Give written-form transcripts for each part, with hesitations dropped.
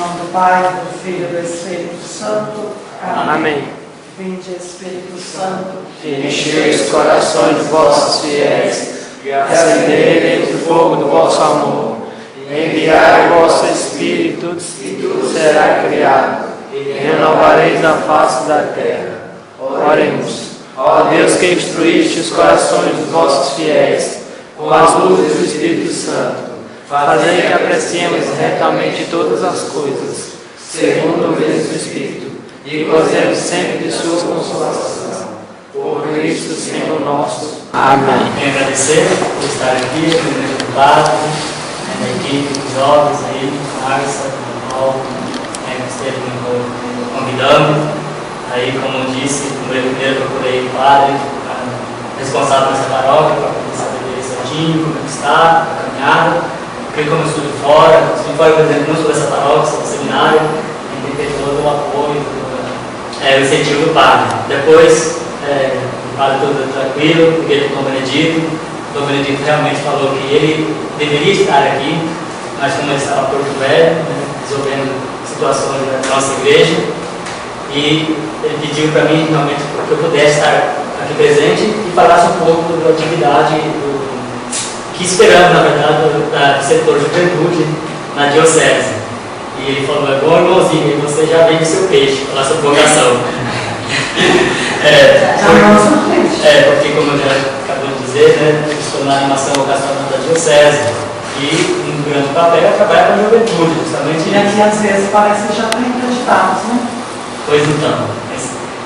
nome do Pai, do Filho e do Espírito Santo. Amém. Vinde, Espírito Santo, E enchei os corações de vossos fiéis, e acendei o fogo do vosso amor. Enviai o vosso Espírito, e tudo será criado, e renovareis a face da terra. Oremos. Ó Deus, que instruíste os corações dos vossos fiéis, com as luzes do Espírito Santo, fazei que apreciemos retamente todas as coisas, segundo o mesmo Espírito, e gozemos sempre de sua consolação. Por Cristo, Senhor nosso. Amém. Quero agradecer por estar aqui, no padre, da equipe, dos jovens aí, Marcia, Manuel, que esteve me convidando. Aí, como disse, primeiro procurei o padre, responsável dessa paróquia, para poder saber dele certinho, como está, a caminhada. Porque como eu estudo fora, por exemplo, não sobre essa paróquia, sobre o seminário, tem que ter todo o apoio, o incentivo do padre. Depois, o padre todo tranquilo, liguei para o Dom Benedito. O Dom Benedito realmente falou que ele deveria estar aqui, mas como ele estava em Porto Velho, resolvendo situações da nossa igreja, e ele pediu para mim realmente que eu pudesse estar aqui presente e falasse um pouco da atividade que esperamos, na verdade, do setor de juventude na diocese. E ele falou: é bom, irmãozinho, você já vende seu peixe, falar sobre vocação. Porque, como eu já acabou de dizer, né, eu estou na animação vocacional da diocese e um grande papel é trabalhar com a juventude, justamente. e aqui às vezes parece que já estão acreditados, né? Pois então,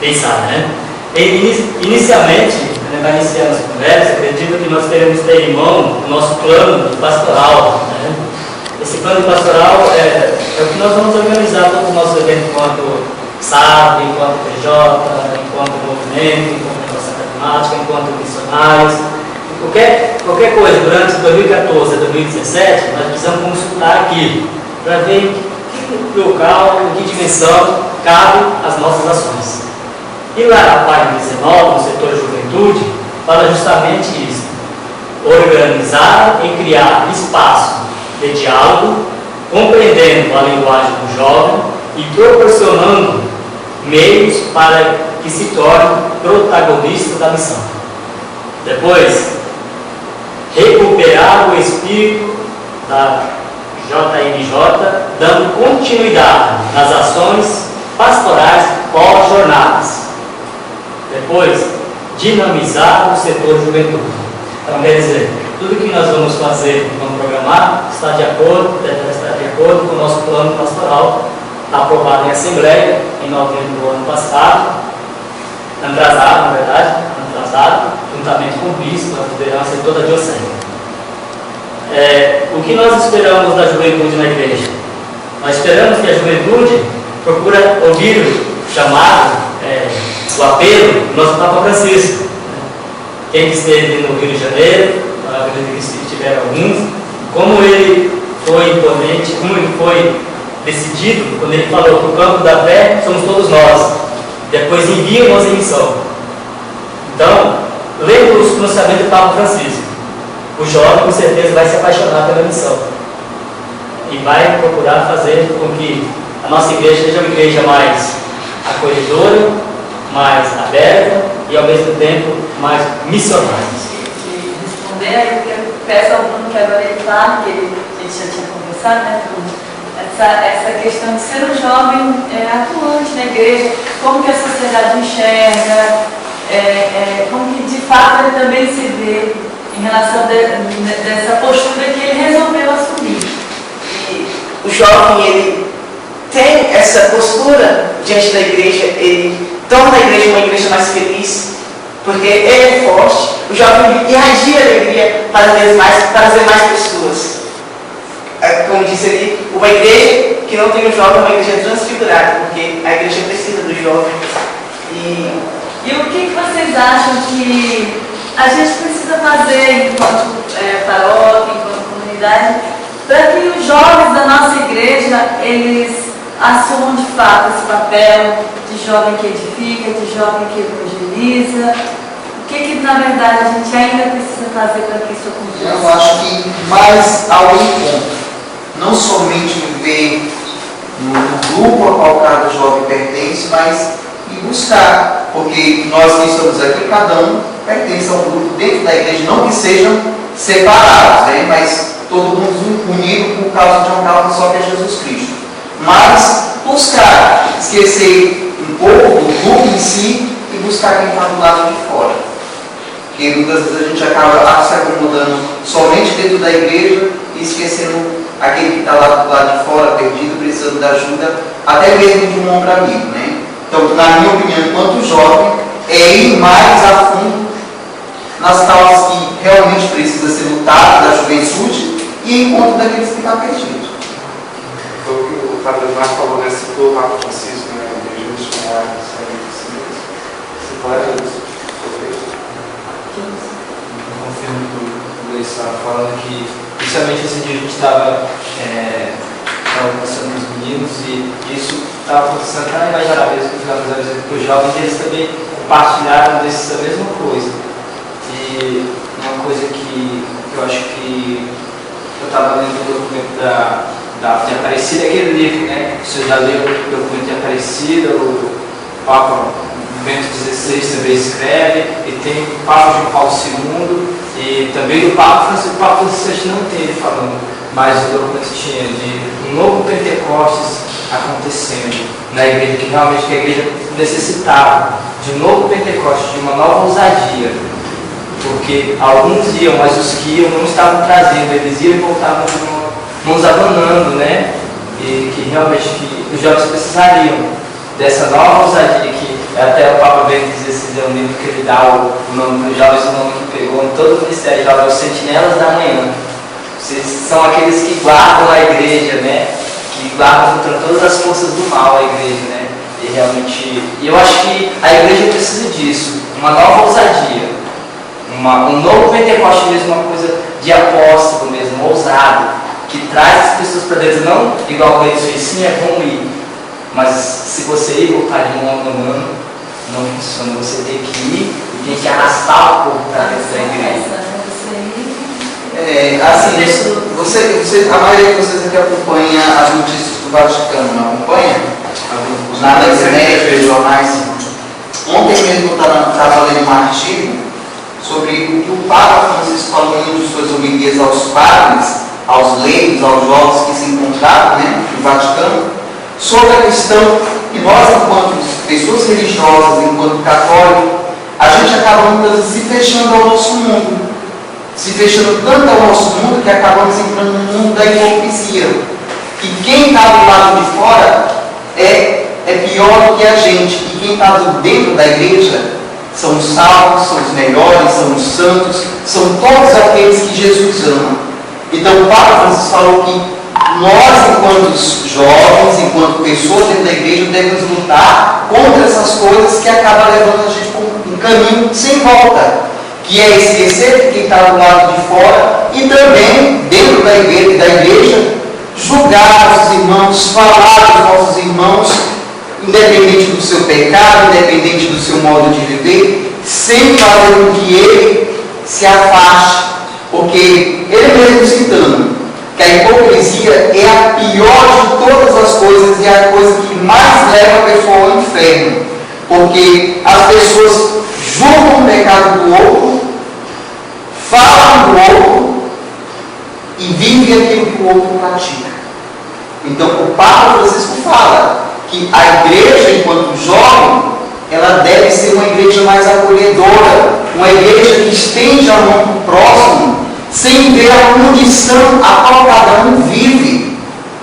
pensar, né? Inicialmente, vai iniciar nossa conversa, acredito que nós teremos ter em mão o nosso plano de pastoral, né? Esse plano de pastoral é o que nós vamos organizar todos os nossos eventos enquanto SAB, enquanto PJ, enquanto movimento, enquanto nossa pragmática, enquanto missionários. Qualquer coisa durante 2014 a 2017, nós precisamos consultar aqui para ver em que local, em que dimensão cabe as nossas ações. E lá na página 19, no setor de juventude, fala justamente isso: organizar e criar espaço de diálogo, compreendendo a linguagem do jovem e proporcionando meios para que se torne protagonista da missão. Depois, recuperar o espírito da JMJ, dando continuidade nas ações pastorais pós-jornadas. Depois, dinamizar o setor de juventude. Então, quer dizer, tudo que nós vamos fazer, vamos programar, está de acordo com o nosso plano pastoral, aprovado em Assembleia em novembro do ano passado, atrasado, juntamente com o bispo, a liderança de toda a diocese. O que nós esperamos da juventude na igreja? Nós esperamos que a juventude procure ouvir o chamado, o apelo do nosso Papa Francisco. Quem esteve no Rio de Janeiro, acredito que tiveram alguns, como ele foi imponente, como ele foi decidido, quando ele falou que o campo da fé somos todos nós. Depois envia-nos em missão. Então, lembra os pronunciamentos do Papa Francisco. O jovem, com certeza, vai se apaixonar pela missão e vai procurar fazer com que a nossa igreja seja uma igreja mais acolhedora, mais aberta e, ao mesmo tempo, mais missionária. De responder, eu peço ao Bruno que agora ele fale, que a gente já tinha conversado, né, essa questão de ser um jovem atuante na igreja, como que a sociedade enxerga, como que de fato ele também se vê em relação dessa postura que ele resolveu assumir. E o jovem, ele tem essa postura diante da igreja, ele torna a igreja uma igreja mais feliz, porque ele é forte. O jovem irradia alegria para trazer mais pessoas. Como disse ali, uma igreja que não tem um jovem é uma igreja transfigurada, porque a igreja precisa do jovem. E o que vocês acham que a gente precisa fazer enquanto paróquia, enquanto comunidade, para que os jovens da nossa igreja, eles assumam de fato esse papel de jovem que edifica, de jovem que evangeliza? O que na verdade a gente ainda precisa fazer para que isso aconteça? Eu acho que mais ao encontro, não somente viver no grupo a qual cada jovem pertence, mas ir buscar, porque nós que estamos aqui, cada um pertence a um grupo dentro da igreja, não que sejam separados, né? Mas todo mundo unido por causa de uma causa só que é Jesus Cristo. Mas buscar, esquecer um pouco do grupo em si e buscar quem está do lado de fora. Porque muitas vezes a gente acaba se acomodando somente dentro da igreja e esquecendo aquele que está lá do lado de fora, perdido, precisando de ajuda, até mesmo de um ombro amigo, né? Então, na minha opinião, enquanto jovem, é ir mais a fundo nas causas que realmente precisa ser lutado da juventude e em conta daqueles que estão perdidos. Foi o que o Padre Eduardo falou, né? Citou o Papa Francisco, né? A igreja missionária, você pode sobre isso? Eu confirmo que o Luiz estava falando que, principalmente esse dia a gente estava conversando com os meninos e isso estava acontecendo até na Imagem Árabe, com os jovens, e eles também compartilharam dessa mesma coisa. E uma coisa que eu acho que eu estava lendo o documento de Aparecida, aquele livro, né? Você já leu o documento de Aparecida, o Papa Bento XVI também escreve, e tem o Papa João Paulo II, e também do Papa Francisco. O Papa Francisco não tem ele falando, mas o documento tinha de um novo Pentecostes acontecendo na igreja, que realmente a igreja necessitava de um novo Pentecostes, de uma nova ousadia, porque alguns iam, mas os que iam não estavam trazendo, eles iam e voltavam nos abandonando, né? E que realmente que os jovens precisariam dessa nova ousadia, que até o Papa Bento XVI é um livro que ele dá o nome para os jovens, o nome que pegou em todo o ministério jovem, os Sentinelas da Manhã. Vocês são aqueles que guardam a igreja, né? Que guardam contra todas as forças do mal a igreja, né? E realmente, eu acho que a igreja precisa disso, uma nova ousadia, um novo Pentecoste mesmo, uma coisa de apóstolo mesmo, ousado, que traz as pessoas para Deus, não igual o Deus fez, sim, é bom ir, mas se você ir voltar de mão a mão, não funciona, você tem que ir e tem que arrastar o povo para dentro da igreja. A maioria de vocês aqui acompanha as notícias do Vaticano, não acompanha? Na internet, nos jornais. Ontem mesmo eu estava lendo um artigo sobre o que o Papa Francisco falou em uma de suas homilias aos padres, aos leigos, aos jovens que se encontravam, né, no Vaticano, sobre a questão que nós, enquanto pessoas religiosas, enquanto católicos, a gente acaba muitas vezes se fechando ao nosso mundo. Se fechando tanto ao nosso mundo que acabamos entrando no mundo da hipocrisia. E quem está do lado de fora é pior do que a gente. E quem está dentro da igreja são os salvos, são os melhores, são os santos, são todos aqueles que Jesus ama. Então o Papa Francisco falou que nós, enquanto jovens, enquanto pessoas dentro da igreja, devemos lutar contra essas coisas que acabam levando a gente por um caminho sem volta, que é esquecer de quem está do lado de fora e também, dentro da igreja, julgar nossos irmãos, falar dos nossos irmãos, independente do seu pecado, independente do seu modo de viver, sem fazer com que ele se afaste, porque ele mesmo citando que a hipocrisia é a pior de todas as coisas e a coisa que mais leva a pessoa ao inferno, porque as pessoas julgam o pecado do outro, falam do outro e vivem aquilo que o outro pratica. Então o Papa Francisco fala que a igreja, enquanto jovem, ela deve ser uma igreja mais acolhedora, uma igreja que estende a mão para o próximo, sem ver a condição a qual cada um vive.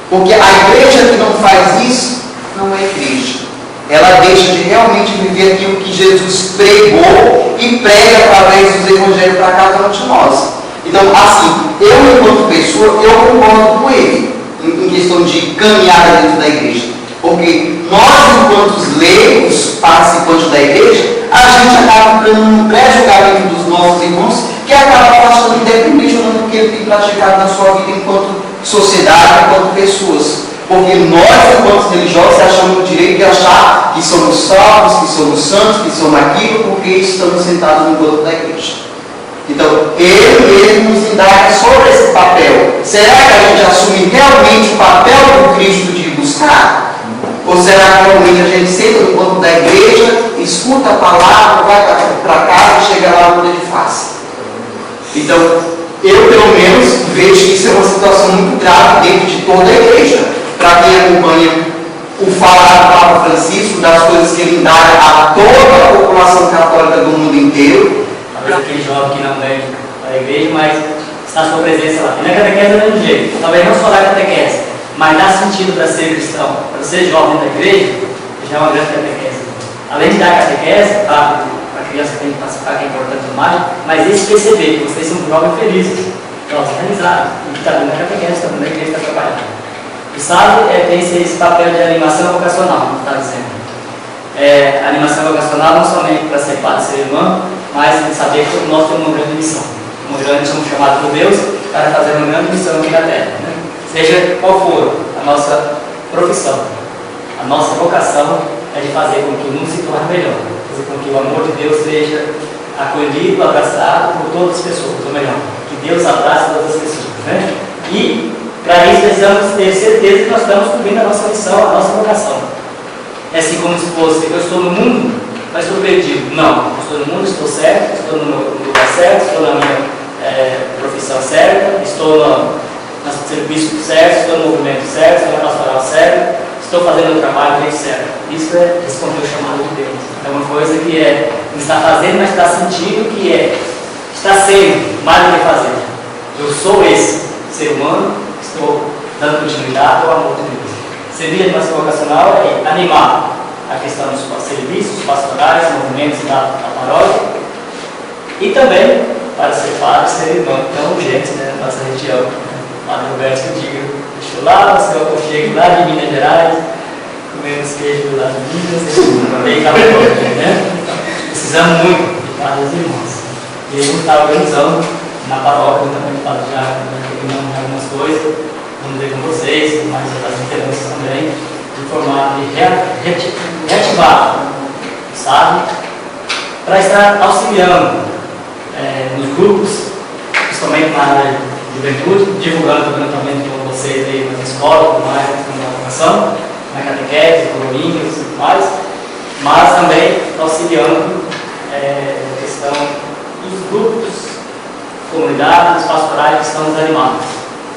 Porque a igreja que não faz isso, não é igreja. Ela deixa de realmente viver aquilo que Jesus pregou e prega através dos evangelhos para cada um de nós. Então, assim, eu enquanto pessoa, eu concordo com ele em questão de caminhada dentro da igreja. Porque nós, enquanto leigos, participantes da igreja, a gente acaba ficando num pré-julgamento dos nossos irmãos, que acaba afastando independente do que ele tem praticado na sua vida enquanto sociedade, enquanto pessoas. Porque nós, enquanto religiosos, achamos o direito de achar que somos salvos, que somos santos, que somos aquilo, porque estamos sentados no banco da igreja. Então, ele mesmo nos indaga sobre esse papel. Será que a gente assume realmente o papel do Cristo de buscar buscar? Ou será que realmente a gente senta no banco da igreja, escuta a palavra, vai para casa e chega lá muda de face? Então, eu pelo menos vejo que isso é uma situação muito grave dentro de toda a igreja. Para quem acompanha o falar do Papa Francisco, das coisas que ele dá a toda a população católica do mundo inteiro. Talvez aquele jovem que não vem para a igreja, mas está a sua presença lá. E na catequese é do mesmo jeito. Talvez não só na catequese, mas dá sentido para ser cristão, para ser jovem da igreja, já é uma grande catequese. Além de dar a catequese, para a criança que tem que participar, que é importante demais, mas eles perceber que vocês são jovens felizes, jovens realizados, e que está dando a catequese, está dando a igreja, está trabalhando. E sabe, tem esse papel de animação vocacional, como está dizendo. A animação vocacional não somente para ser padre, ser irmão, mas saber que nós temos uma grande missão. Somos chamados por Deus para fazer uma grande missão aqui na Terra. Né? Seja qual for a nossa profissão, a nossa vocação é de fazer com que o mundo se torne melhor, fazer com que o amor de Deus seja acolhido, abraçado por todas as pessoas, ou melhor, que Deus abrace todas as pessoas. Né? E para isso precisamos ter certeza que nós estamos cumprindo a nossa missão, a nossa vocação. É assim como se fosse, eu estou no mundo, mas estou perdido. Não, eu estou no mundo, estou certo, estou no lugar certo, estou na minha profissão certa, estou no serviço certo, estou no movimento certo, estou na pastoral certa, estou fazendo o trabalho bem certo. Isso é responder o chamado de Deus. É uma coisa que não está fazendo, mas está sentindo que está sendo mais do que fazer. Eu sou esse ser humano, estou dando continuidade ao amor de Deus. Servir a animação vocacional é animar a questão dos serviços pastorais, movimentos da paróquia, e também para ser padre, ser irmão. Então, urgente, né? Nossa região. O Padre Roberto diga, deixou lá, o seu aconchego lá de Minas Gerais, comemos queijo lá de Minas, bem calor, né? Precisamos muito de padres e irmãos. E ele está organizando na paróquia, também o Padre já terminando algumas coisas, vamos ver com vocês, mais outras lideranças também, de formar, de reativar, sabe? Para estar auxiliando nos grupos, principalmente na área de juventude, divulgando também com vocês aí nas escolas, mais na vocação, na catequese, colorinhos e tudo mais, mas também auxiliando a questão dos grupos, comunidades, pastorais que estão desanimados.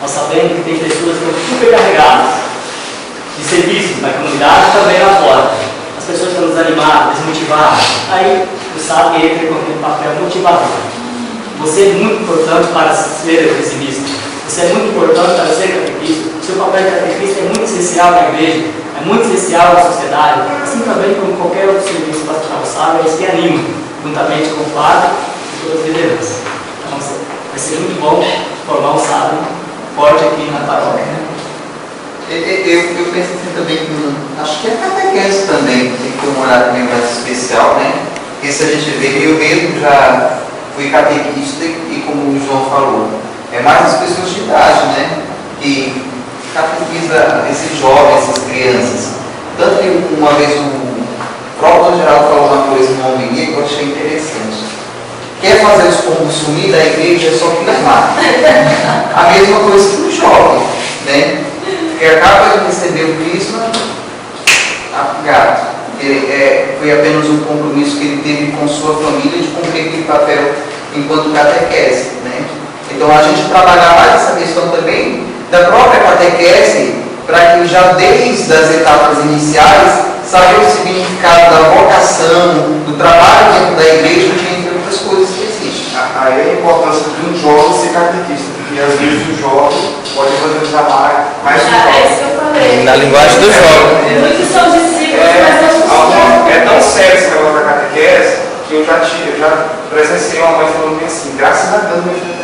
Nós sabemos que tem pessoas que estão supercarregadas de serviço na comunidade e também lá fora. As pessoas estão desanimadas, desmotivadas. Aí o SAP entra com aquele papel motivador. Você é muito importante para ser pessimista. Você é muito importante para ser catequista. O seu papel de catequista é muito essencial na igreja, é muito essencial na sociedade. Assim também como qualquer outro serviço pastoral SAP, eles que animam, juntamente com o padre e todas as lideranças. Então, vai ser muito bom formar um SAP forte aqui na paróquia. Né? Eu penso assim também que acho que a catequese também tem que ter um horário meio mais especial, né? Porque se a gente vê, eu mesmo já fui catequista e como o João falou, é mais as pessoas de idade, né? Que catequiza esses jovens, essas crianças. Tanto que uma vez o próprio Geraldo falou uma coisa no homilia que eu achei interessante. Quer fazer os pombos sumir da igreja, é só filmar. A mesma coisa que o jovem, né? Que acaba de receber o crisma, gato. Foi apenas um compromisso que ele teve com sua família de cumprir aquele papel enquanto catequese, né? Então a gente trabalhar mais essa questão também da própria catequese, para que já desde as etapas iniciais saiba o significado da vocação, do trabalho dentro da igreja, entre outras coisas que existem. Aí a importância de um jovem ser catequista, porque às vezes o jovem pode evangelizar mais que o jovem. É isso que eu falei. Na linguagem do jovem. Muitos são discípulos, mas não são. É tão sério esse negócio da catequese que eu já presenciei uma mãe falando assim, graças a Deus, meu filho